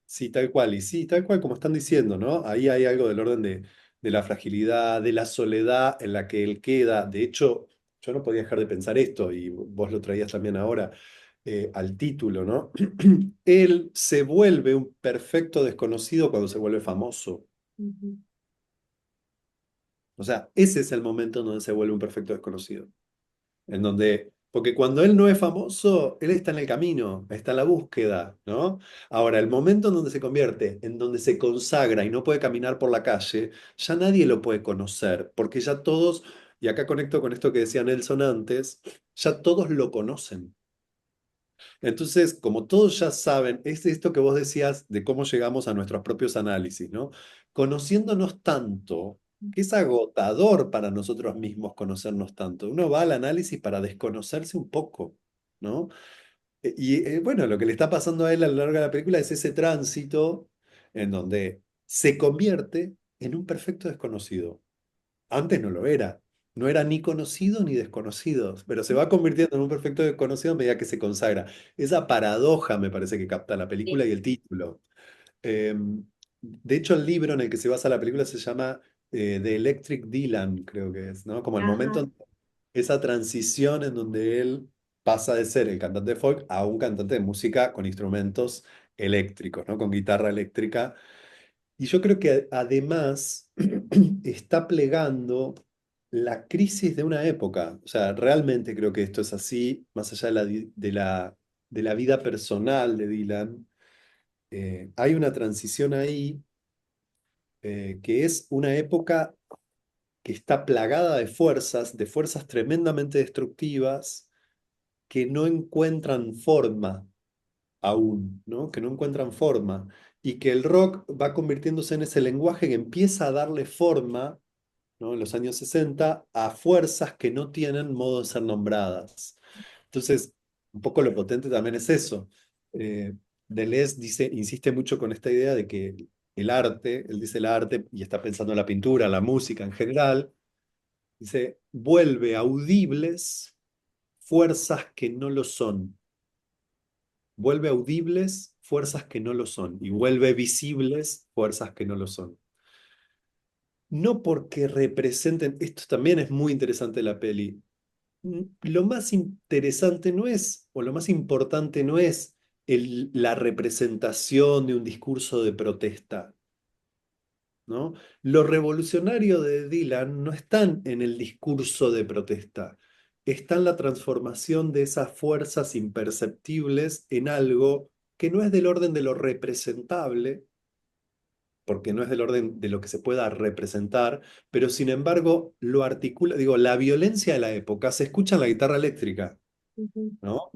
sí, tal cual, y sí, tal cual como están diciendo, ¿no? Ahí hay algo del orden de la fragilidad, de la soledad en la que él queda. De hecho, yo no podía dejar de pensar esto, y vos lo traías también ahora al título, ¿no? Él se vuelve un perfecto desconocido cuando se vuelve famoso. Ujú. O sea, ese es el momento en donde se vuelve un perfecto desconocido. En donde, porque cuando él no es famoso, él está en el camino, está en la búsqueda, ¿no? Ahora, el momento en donde se convierte, en donde se consagra y no puede caminar por la calle, ya nadie lo puede conocer, porque ya todos, y acá conecto con esto que decía Nelson antes, ya todos lo conocen. Entonces, como todos ya saben, es esto que vos decías de cómo llegamos a nuestros propios análisis, ¿no? Conociéndonos tanto, que es agotador para nosotros mismos conocernos tanto. Uno va al análisis para desconocerse un poco, ¿no? Bueno, lo que le está pasando a él a lo largo de la película es ese tránsito en donde se convierte en un perfecto desconocido. Antes no lo era. No era ni conocido ni desconocido, pero se va convirtiendo en un perfecto desconocido a medida que se consagra. Esa paradoja me parece que capta la película Sí. y el título. Eh, de hecho, el libro en el que se basa la película se llama The Electric Dylan, creo que es, ¿no? Como el Ajá. momento, esa transición en donde él pasa de ser el cantante de folk a un cantante de música con instrumentos eléctricos, ¿no? Con guitarra eléctrica. Y yo creo que además está plegando la crisis de una época. O sea, realmente creo que esto es así, más allá de la vida personal de Dylan. Hay una transición ahí que es una época que está plagada de fuerzas tremendamente destructivas que no encuentran forma aún, ¿no? Que no encuentran forma. Y que el rock va convirtiéndose en ese lenguaje que empieza a darle forma, ¿no? En los años 60 a fuerzas que no tienen modo de ser nombradas. Entonces, un poco lo potente también es eso. Eh, Deleuze insiste mucho con esta idea de que el arte, él dice el arte y está pensando en la pintura, la música en general, dice, vuelve audibles fuerzas que no lo son, vuelve audibles fuerzas que no lo son y vuelve visibles fuerzas que no lo son. No porque representen, esto también es muy interesante de la peli. Lo más interesante no es, o lo más importante no es la representación de un discurso de protesta, ¿no? Lo revolucionario de Dylan no está en el discurso de protesta, está en la transformación de esas fuerzas imperceptibles en algo que no es del orden de lo representable, porque no es del orden de lo que se pueda representar, pero sin embargo lo articula, digo, la violencia de la época se escucha en la guitarra eléctrica, Ujú. ¿no?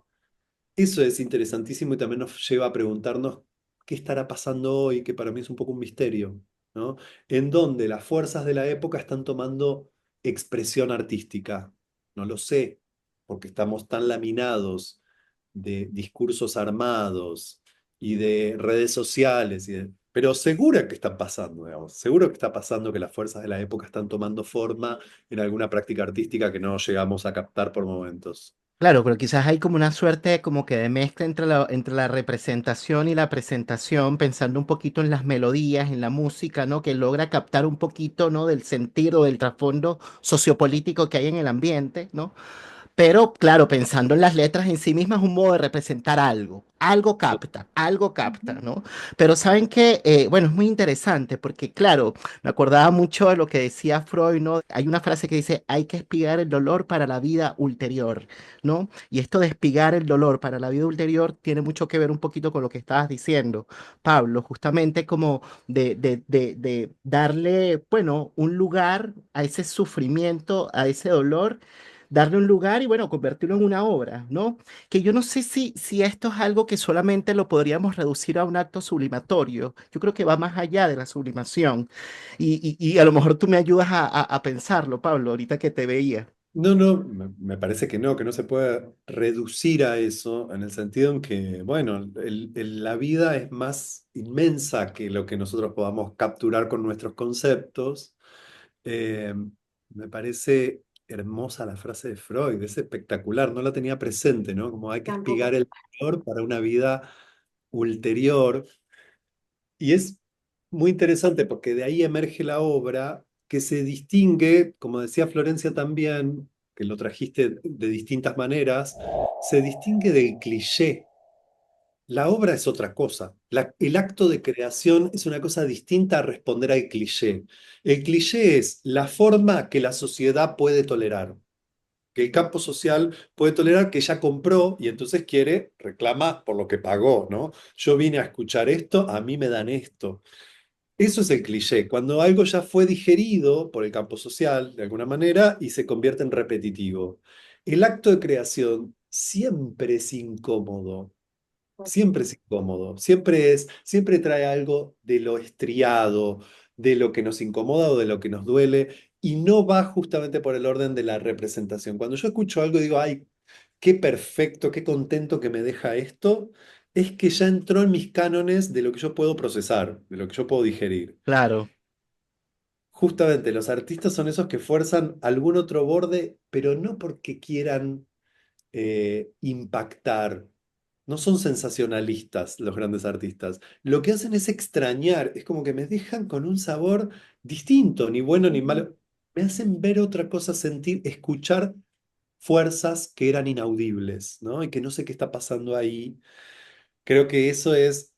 Eso es interesantísimo y también nos lleva a preguntarnos qué estará pasando hoy, que para mí es un poco un misterio, ¿no? En donde las fuerzas de la época están tomando expresión artística. No lo sé, porque estamos tan laminados de discursos armados y de redes sociales, pero seguro que está pasando, digamos, seguro que está pasando que las fuerzas de la época están tomando forma en alguna práctica artística que no llegamos a captar por momentos. Claro, pero quizás hay como una suerte como que de mezcla entre la representación y la presentación, pensando un poquito en las melodías, en la música, ¿no? Que logra captar un poquito, ¿no? Del sentido, del trasfondo sociopolítico que hay en el ambiente, ¿no? Pero claro, pensando en las letras en sí mismas, es un modo de representar algo capta, Ujú. ¿no? Pero saben que, bueno, es muy interesante porque, claro, me acordaba mucho de lo que decía Freud, ¿no? Hay una frase que dice, hay que espigar el dolor para la vida ulterior, ¿no? Y esto de espigar el dolor para la vida ulterior tiene mucho que ver un poquito con lo que estabas diciendo, Pablo, justamente como de darle, bueno, un lugar a ese sufrimiento, a ese dolor, darle un lugar y bueno, convertirlo en una obra, ¿no? Que yo no sé si esto es algo que solamente lo podríamos reducir a un acto sublimatorio. Yo creo que va más allá de la sublimación. Y a lo mejor tú me ayudas a pensarlo, Pablo, ahorita que te veía. No, no, me parece que no se puede reducir a eso en el sentido en que, bueno, la vida es más inmensa que lo que nosotros podamos capturar con nuestros conceptos. Eh, Me parece hermosa la frase de Freud, es espectacular, no la tenía presente, ¿no? Como hay que espigar Tampoco. el dolor para una vida ulterior. Y es muy interesante porque de ahí emerge la obra que se distingue, como decía Florencia también, que lo trajiste de distintas maneras, se distingue del cliché. La obra es otra cosa. El acto de creación es una cosa distinta a responder al cliché. El cliché es la forma que la sociedad puede tolerar, que el campo social puede tolerar, que ya compró y entonces quiere, reclama por lo que pagó, ¿no? Yo vine a escuchar esto, a mí me dan esto. Eso es el cliché, cuando algo ya fue digerido por el campo social de alguna manera y se convierte en repetitivo. El acto de creación siempre es incómodo. Siempre es incómodo, siempre trae algo de lo estriado, de lo que nos incomoda o de lo que nos duele, y no va justamente por el orden de la representación. Cuando yo escucho algo y digo, ay, qué perfecto, qué contento que me deja esto, es que ya entró en mis cánones de lo que yo puedo procesar, de lo que yo puedo digerir. Claro, Justamente los artistas son esos que fuerzan algún otro borde, pero no porque quieran impactar. No son sensacionalistas los grandes artistas. Lo que hacen es extrañar, es como que me dejan con un sabor distinto, ni bueno ni Ujú. malo. Me hacen ver otra cosa, sentir, escuchar fuerzas que eran inaudibles, ¿no? Y que no sé qué está pasando ahí. Creo que eso es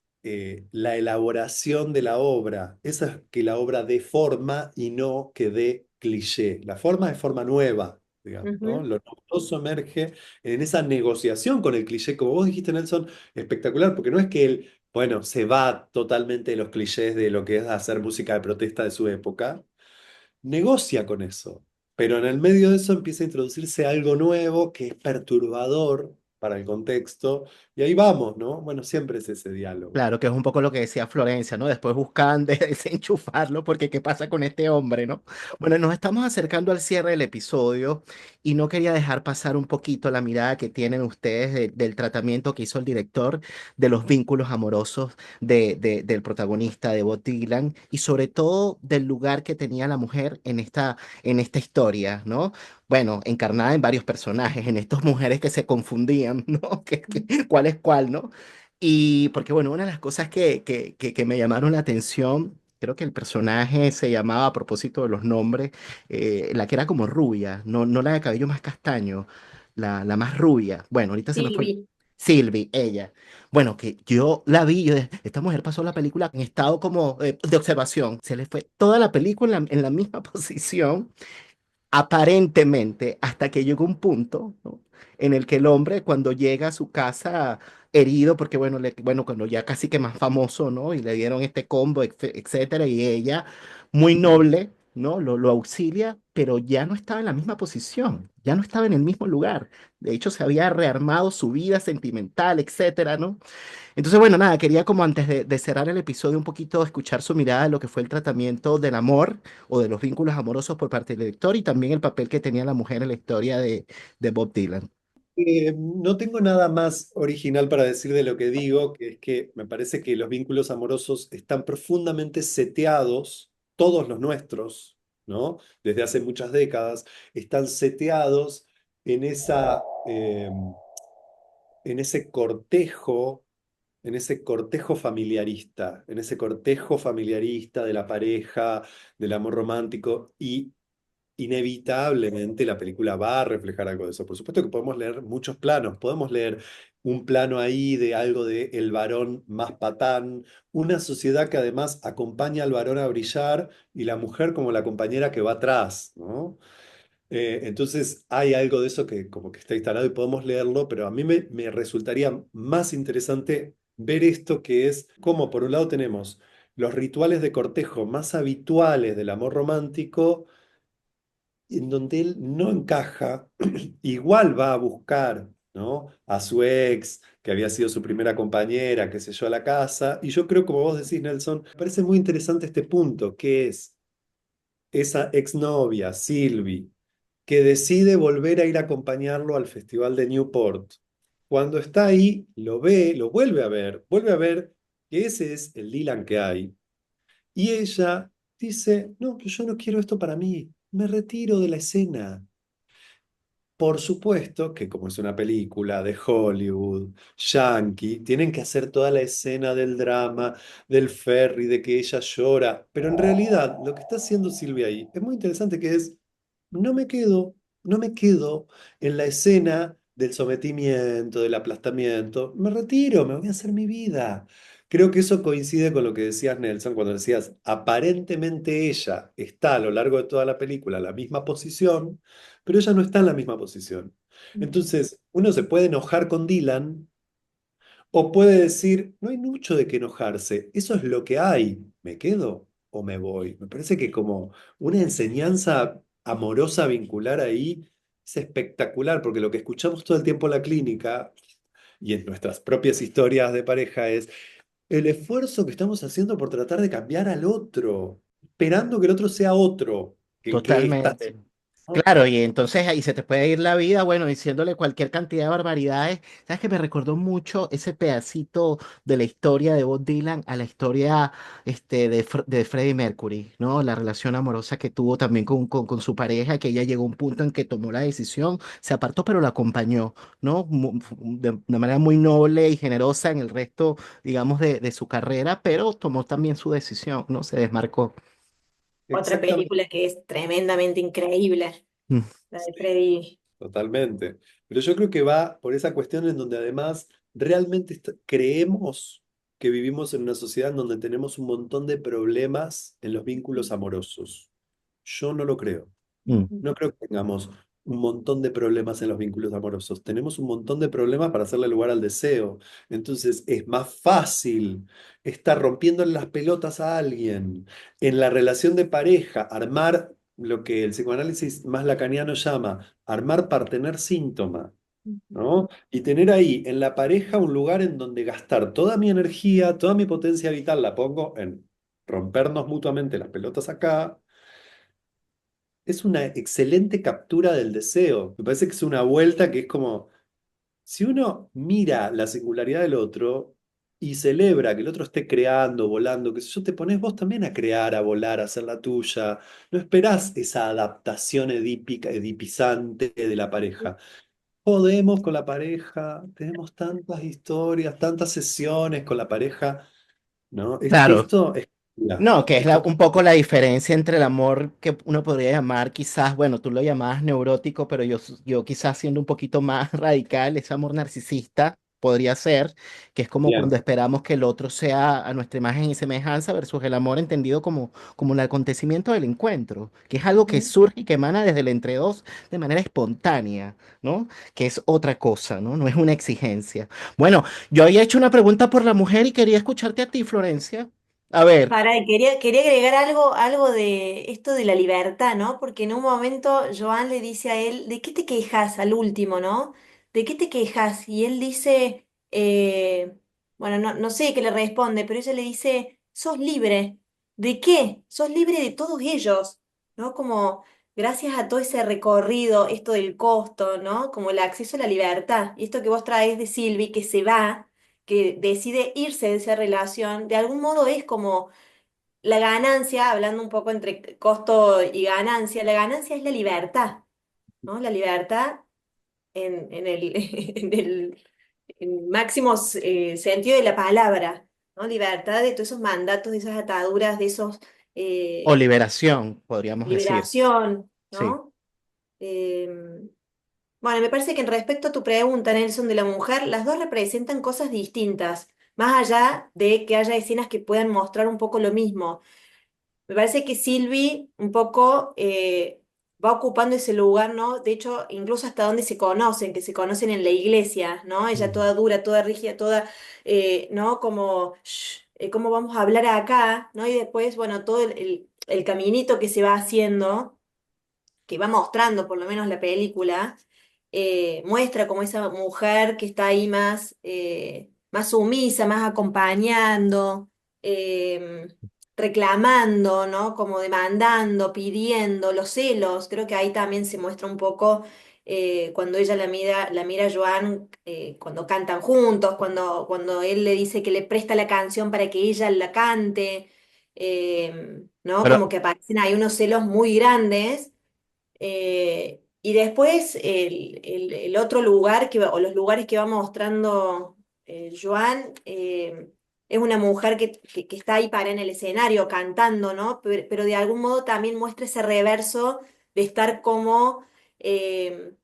la elaboración de la obra. Esa es que la obra dé forma y no que dé cliché. La forma es forma nueva, digamos, ¿no? Ujú. Lo novedoso emerge en esa negociación con el cliché, como vos dijiste, Nelson, espectacular, porque no es que él, bueno, se va totalmente de los clichés de lo que es hacer música de protesta de su época, negocia con eso. Pero en el medio de eso empieza a introducirse algo nuevo que es perturbador para el contexto, y ahí vamos, ¿no? Bueno, siempre es ese diálogo. claro, que es un poco lo que decía Florencia, ¿no? Después buscan desenchufarlo porque ¿qué pasa con este hombre, ¿no? Bueno, nos estamos acercando al cierre del episodio y no quería dejar pasar un poquito la mirada que tienen ustedes del tratamiento que hizo el director de los vínculos amorosos del protagonista de Bob Dylan y sobre todo del lugar que tenía la mujer en esta historia, ¿no? Bueno, encarnada en varios personajes, en estas mujeres que se confundían, ¿no? ¿Cuál es cuál, ¿no? Y porque, bueno, una de las cosas que me llamaron la atención, creo que el personaje se llamaba, a propósito de los nombres, la que era como rubia, no la de cabello más castaño, la más rubia. Bueno, ahorita se me fue. Silvi. Sylvie, ella. Bueno, que yo la vi, esta mujer pasó la película en estado como de observación. Se le fue toda la película en la misma posición aparentemente, hasta que llegó un punto, ¿no? En el que el hombre, cuando llega a su casa herido, porque bueno, bueno, cuando ya casi que más famoso, ¿no? Y le dieron este combo, etcétera, y ella, muy noble, ¿no? Lo auxilia, pero ya no estaba en la misma posición, ya no estaba en el mismo lugar. De hecho, se había rearmado su vida sentimental, etcétera, ¿no? Entonces, bueno, nada, quería como antes de cerrar el episodio un poquito escuchar su mirada de lo que fue el tratamiento del amor o de los vínculos amorosos por parte del lector y también el papel que tenía la mujer en la historia de Bob Dylan. No tengo nada más original para decir de lo que digo, que es que me parece que los vínculos amorosos están profundamente seteados, todos los nuestros, ¿no? Desde hace muchas décadas, están seteados en en ese cortejo, en ese cortejo familiarista, en ese cortejo familiarista de la pareja, del amor romántico, y inevitablemente la película va a reflejar algo de eso. Por supuesto que podemos leer muchos planos, podemos leer un plano ahí de algo de el varón más patán, una sociedad que además acompaña al varón a brillar y la mujer como la compañera que va atrás, ¿no? Entonces hay algo de eso que como que está instalado y podemos leerlo, pero a mí me resultaría más interesante ver esto que es como por un lado tenemos los rituales de cortejo más habituales del amor romántico, en donde él no encaja, igual va a buscar, ¿no? A su ex, que había sido su primera compañera, qué sé yo, a la casa. Y yo creo, como vos decís, Nelson, me parece muy interesante este punto, que es esa exnovia, Sylvie, que decide volver a ir a acompañarlo al Festival de Newport. Cuando está ahí, lo ve, lo vuelve a ver que ese es el Dylan que hay. Y ella dice, no, que yo no quiero esto para mí, me retiro de la escena. Por supuesto que como es una película de Hollywood, yankee, tienen que hacer toda la escena del drama, del ferry, de que ella llora, pero en realidad lo que está haciendo Silvia ahí es muy interesante, que es, no me quedo, no me quedo en la escena del sometimiento, del aplastamiento, me retiro, me voy a hacer mi vida. Creo que eso coincide con lo que decías, Nelson, cuando decías, aparentemente ella está a lo largo de toda la película en la misma posición, pero ella no está en la misma posición. Entonces, uno se puede enojar con Dylan o puede decir, no hay mucho de qué enojarse, eso es lo que hay, ¿me quedo o me voy? Me parece que como una enseñanza amorosa vincular ahí es espectacular, porque lo que escuchamos todo el tiempo en la clínica y en nuestras propias historias de pareja es el esfuerzo que estamos haciendo por tratar de cambiar al otro, esperando que el otro sea otro, que el que está. Totalmente. ¿No? Claro, y entonces ahí se te puede ir la vida, bueno, diciéndole cualquier cantidad de barbaridades. ¿Sabes que me recordó mucho ese pedacito de la historia de Bob Dylan a la historia de Freddie Mercury, ¿no? La relación amorosa que tuvo también con su pareja, que ella llegó a un punto en que tomó la decisión, se apartó, pero la acompañó, ¿no? De manera muy noble y generosa en el resto, digamos, de su carrera, pero tomó también su decisión, ¿no? Se desmarcó. Otra Exactamente. película que es tremendamente increíble, Mm. la de Freddy. Totalmente. Pero yo creo que va por esa cuestión en donde además realmente creemos que vivimos en una sociedad en donde tenemos un montón de problemas en los vínculos amorosos. Yo no lo creo. Mm. No creo que tengamos un montón de problemas en los vínculos amorosos. Tenemos un montón de problemas para hacerle lugar al deseo. Entonces es más fácil estar rompiendo las pelotas a alguien en la relación de pareja, armar lo que el psicoanálisis más lacaniano llama armar partener síntoma, ¿no? Y tener ahí en la pareja un lugar en donde gastar toda mi energía, toda mi potencia vital, la pongo en rompernos mutuamente las pelotas acá. Es una excelente captura del deseo. Me parece que es una vuelta que es como, si uno mira la singularidad del otro y celebra que el otro esté creando, volando, que si yo te pones vos también a crear, a volar, a hacer la tuya, no esperás esa adaptación edípica, edipizante de la pareja. Podemos con la pareja, tenemos tantas historias, tantas sesiones con la pareja, ¿no? Claro. Esto es, mira, No, que es esto, un poco la diferencia entre el amor que uno podría llamar quizás, bueno, tú lo llamabas neurótico, pero yo quizás siendo un poquito más radical, ese amor narcisista podría ser, que es como cuando bien. esperamos que el otro sea a nuestra imagen y semejanza versus el amor entendido como el acontecimiento del encuentro, que es algo que Ujú. surge y que emana desde el entre dos de manera espontánea, ¿no? Que es otra cosa, ¿no? No es una exigencia. Bueno, yo había hecho una pregunta por la mujer y quería escucharte a ti, Florencia. A ver. Para, quería agregar algo de esto de la libertad, ¿no? Porque en un momento Joan le dice a él, ¿de qué te quejas al último, ¿no? ¿De qué te quejas? Y él dice, bueno, no sé qué le responde, pero ella le dice, sos libre. ¿De qué? Sos libre de todos ellos, ¿no? Como gracias a todo ese recorrido, esto del costo, ¿no? Como el acceso a la libertad. Y esto que vos traes de Silvi, que se va, que decide irse de esa relación, de algún modo es como la ganancia, hablando un poco entre costo y ganancia, la ganancia es la libertad, ¿no? La libertad en el, en máximo sentido de la palabra, ¿no? Libertad de todos esos mandatos, de esas ataduras, de esos O eh, liberación, podríamos decir. liberación, Sí. ¿no? Eh, bueno, me parece que en respecto a tu pregunta, Nelson, de la mujer, las dos representan cosas distintas, más allá de que haya escenas que puedan mostrar un poco lo mismo. Me parece que Sylvie un poco va ocupando ese lugar, ¿no? De hecho, incluso hasta donde se conocen, que se conocen en la iglesia, ¿no? Ella Mm. toda dura, toda rígida, toda, ¿no? Como, "Shh, ¿cómo vamos a hablar acá?", ¿no? Y después, bueno, todo el caminito que se va haciendo, que va mostrando por lo menos la película, muestra como esa mujer que está ahí más, más sumisa, más acompañando, eh, reclamando, ¿no? Como demandando, pidiendo, los celos. Creo que ahí también se muestra un poco cuando ella la mira a Joan, cuando cantan juntos, cuando él le dice que le presta la canción para que ella la cante. ¿No? Pero, Como que aparecen ahí unos celos muy grandes. Y después el otro lugar o los lugares que va mostrando Joan, es una mujer que está ahí para en el escenario cantando, ¿no? Pero de algún modo también muestra ese reverso de estar como eh,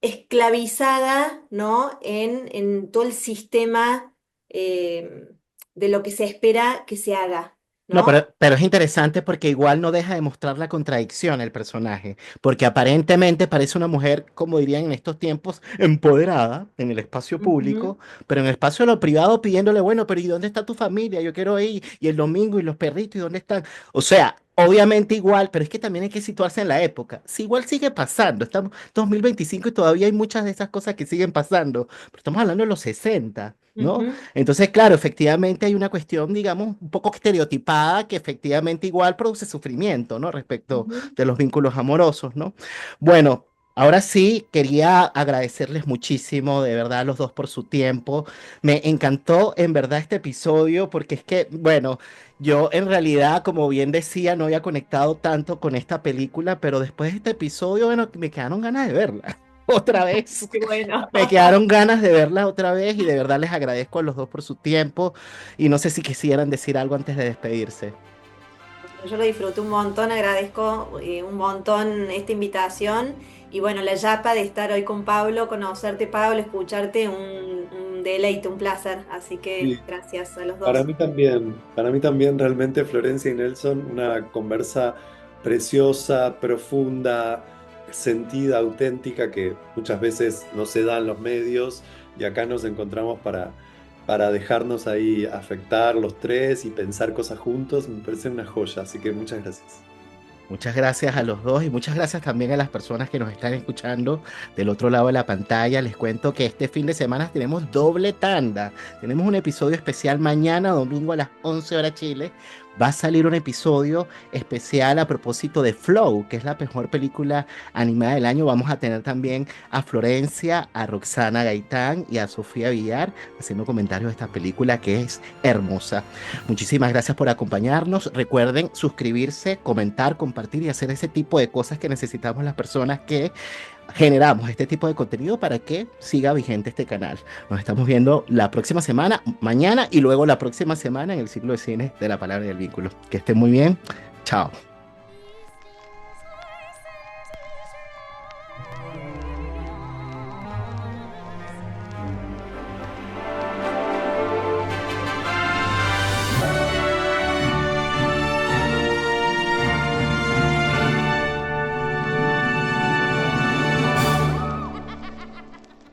esclavizada, ¿no? En todo el sistema eh, de lo que se espera que se haga, no, ¿no? pero es interesante porque igual no deja de mostrar la contradicción el personaje, porque aparentemente parece una mujer, como dirían en estos tiempos, empoderada en el espacio Ujú, público, pero en el espacio de lo privado pidiéndole, bueno, pero ¿y dónde está tu familia? Yo quiero ir, y el domingo, y los perritos, ¿y dónde están? O sea, obviamente igual, pero es que también hay que situarse en la época. Si igual sigue pasando, estamos 2025 y todavía hay muchas de esas cosas que siguen pasando, pero estamos hablando de los 60. ¿No? ujú, Entonces, claro, efectivamente hay una cuestión, digamos, un poco estereotipada que efectivamente igual produce sufrimiento, ¿no? Respecto ujú. de los vínculos amorosos, ¿no? Bueno, ahora sí, quería agradecerles muchísimo, de verdad, a los dos por su tiempo. Me encantó, en verdad, este episodio porque es que, bueno, yo en realidad, como bien decía, no había conectado tanto con esta película, pero después de este episodio, bueno, me quedaron ganas de verla. Otra vez. Qué bueno. Me quedaron ganas de verla otra vez y de verdad les agradezco a los dos por su tiempo y no sé si quisieran decir algo antes de despedirse. Yo lo disfruté un montón, agradezco un montón esta invitación y bueno, la yapa de estar hoy con Pablo, conocerte Pablo, escucharte, un deleite, un placer. Así que Sí, gracias a los dos. para mí también realmente Florencia y Nelson, una conversa preciosa, profunda, sentida, auténtica, que muchas veces no se da en los medios y acá nos encontramos para dejarnos ahí afectar los tres y pensar cosas juntos, me parece una joya, así que muchas gracias. Muchas gracias a los dos y muchas gracias también a las personas que nos están escuchando del otro lado de la pantalla. Les cuento que este fin de semana tenemos doble tanda. Tenemos un episodio especial mañana, domingo a las 11 horas Chile. Va a salir un episodio especial a propósito de Flow, que es la mejor película animada del año. Vamos a tener también a Florencia, a Roxana Gaitán y a Sofía Villar haciendo comentarios de esta película que es hermosa. Muchísimas gracias por acompañarnos. Recuerden suscribirse, comentar, compartir y hacer ese tipo de cosas que necesitamos las personas que generamos este tipo de contenido para que siga vigente este canal. Nos estamos viendo la próxima semana, mañana y luego la próxima semana en el ciclo de cine de la palabra y el vínculo. Que estén muy bien. Chao.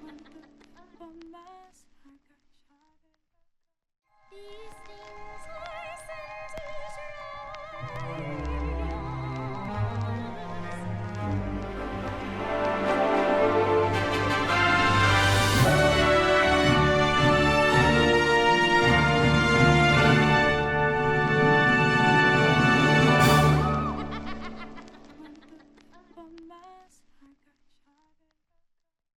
Quanto tempo mais agachada.